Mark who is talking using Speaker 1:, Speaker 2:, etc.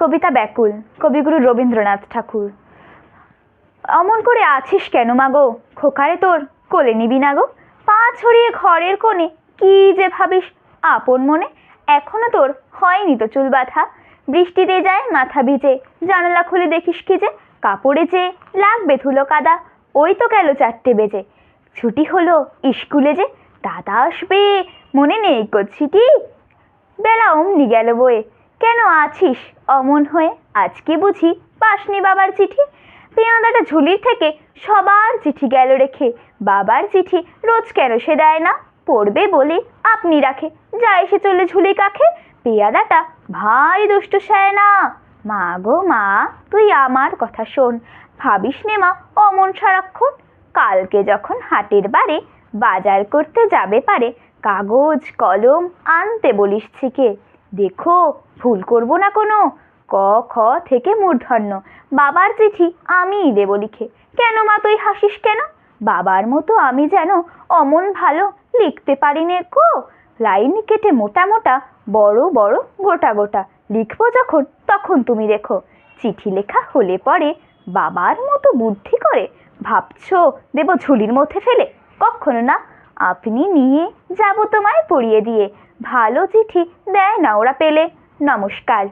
Speaker 1: কবিতা ব্যাকুল, কবিগুরু রবীন্দ্রনাথ ঠাকুর। অমন করে আছিস কেন মাগো, খোকারে তোর কোলে নিবি না গো? পা ছড়িয়ে ঘরের কোণে কি যে ভাবিস আপন মনে। এখনো তোর হয়নি তো চুল বাঁধা, বৃষ্টিতে যায় মাথা ভিজে, জানালা খুলে দেখিস কি যে কাপড়ে যে লাগবে ধুলো কাদা। ওই তো গেল 4টে বেজে, ছুটি হলো স্কুলে যে, দাদা আসবে মনে নেই চিঠি। বেলা অমনি গেল বয়ে, কেন আছিস অমন হয়ে? আজকে বুঝি পাসনি বাবার চিঠি? পেয়াদাটা ঝুলির থেকে সবার চিঠি গেল রেখে, বাবার চিঠি রোজ কেন সে দেয় না? পড়বে বলে আপনি রাখে, যা এসে চলে ঝুলি কাখে। পেয়াদাটা ভারী দুষ্ট না। মা গো মা, তুই আমার কথা শোন, ভাবিস নে মা অমন সারাক্ষণ। কালকে যখন হাটের বারে বাজার করতে যাবে পারে, কাগজ কলম আনতে বলিস ছিকে। দেখো ভুল করবো না কোনো, ক খ থেকে মূর্ধন্য বাবার চিঠি আমিই দেব লিখে। কেন মা তুই হাসিস কেন? বাবার মতো আমি যেন অমন ভালো লিখতে পারি নে কো। লাইন কেটে মোটা মোটা বড় বড় গোটা গোটা লিখবো যখন তখন তুমি দেখো। চিঠি লেখা হলে পরে বাবার মতো বুদ্ধি করে ভাবছো দেব ঝুলির মধ্যে ফেলে? কখনো না, আপনি নিয়ে যাব তোমায় পড়িয়ে দিয়ে, ভালো চিঠি দেয় না ওরা পেলে। নমস্কার।